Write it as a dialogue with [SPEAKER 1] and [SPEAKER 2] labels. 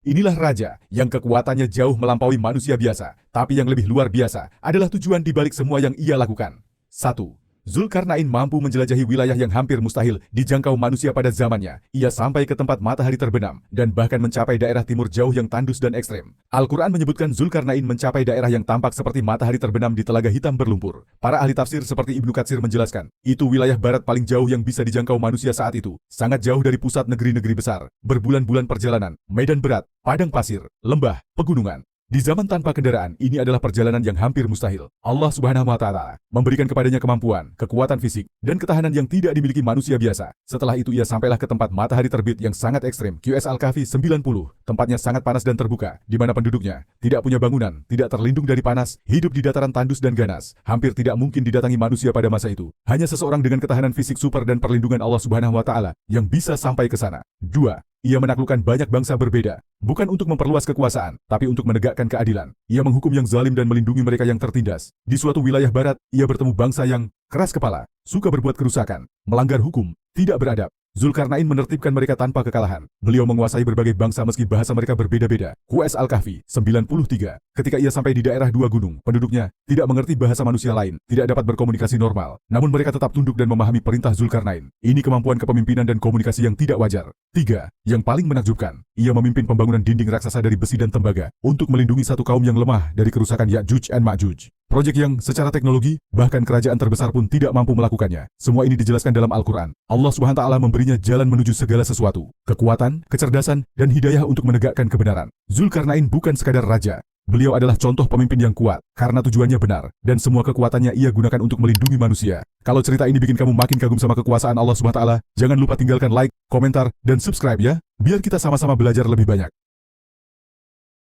[SPEAKER 1] Inilah raja yang kekuatannya jauh melampaui manusia biasa, tapi yang lebih luar biasa adalah tujuan di balik semua yang ia lakukan. 1. Zulkarnain mampu menjelajahi wilayah yang hampir mustahil dijangkau manusia pada zamannya. Ia sampai ke tempat matahari terbenam dan bahkan mencapai daerah timur jauh yang tandus dan ekstrem. Al-Quran menyebutkan Zulkarnain mencapai daerah yang tampak seperti matahari terbenam di telaga hitam berlumpur. Para ahli tafsir seperti Ibnu Katsir menjelaskan, itu wilayah barat paling jauh yang bisa dijangkau manusia saat itu. Sangat jauh dari pusat negeri-negeri besar, berbulan-bulan perjalanan, medan berat, padang pasir, lembah, pegunungan. Di zaman tanpa kendaraan, ini adalah perjalanan yang hampir mustahil. Allah Subhanahu wa Ta'ala memberikan kepadanya kemampuan, kekuatan fisik, dan ketahanan yang tidak dimiliki manusia biasa. Setelah itu ia sampailah ke tempat matahari terbit yang sangat ekstrem, QS Al-Kahfi 90. Tempatnya sangat panas dan terbuka, di mana penduduknya tidak punya bangunan, tidak terlindung dari panas, hidup di dataran tandus dan ganas. Hampir tidak mungkin didatangi manusia pada masa itu. Hanya seseorang dengan ketahanan fisik super dan perlindungan Allah Subhanahu wa Ta'ala yang bisa sampai ke sana. 2. Ia menaklukkan banyak bangsa berbeda, bukan untuk memperluas kekuasaan, tapi untuk menegakkan keadilan. Ia menghukum yang zalim dan melindungi mereka yang tertindas. Di suatu wilayah barat, ia bertemu bangsa yang keras kepala, suka berbuat kerusakan, melanggar hukum, tidak beradab. Zulkarnain menertibkan mereka tanpa kekalahan. Beliau menguasai berbagai bangsa meski bahasa mereka berbeda-beda. QS Al-Kahfi 93. Ketika ia sampai di daerah dua gunung, penduduknya tidak mengerti bahasa manusia lain, tidak dapat berkomunikasi normal. Namun mereka tetap tunduk dan memahami perintah Zulkarnain. Ini kemampuan kepemimpinan dan komunikasi yang tidak wajar. 3. Yang paling menakjubkan, ia memimpin pembangunan dinding raksasa dari besi dan tembaga untuk melindungi satu kaum yang lemah dari kerusakan Ya'juj dan Ma'juj. Proyek yang secara teknologi, bahkan kerajaan terbesar pun tidak mampu melakukannya. Semua ini dijelaskan dalam Al-Quran. Allah Subhanahu wa Ta'ala memberinya jalan menuju segala sesuatu, kekuatan, kecerdasan, dan hidayah untuk menegakkan kebenaran. Zulkarnain bukan sekadar raja. Beliau adalah contoh pemimpin yang kuat, karena tujuannya benar, dan semua kekuatannya ia gunakan untuk melindungi manusia. Kalau cerita ini bikin kamu makin kagum sama kekuasaan Allah Subhanahu wa Ta'ala, jangan lupa tinggalkan like, komentar, dan subscribe ya, biar kita sama-sama belajar lebih banyak.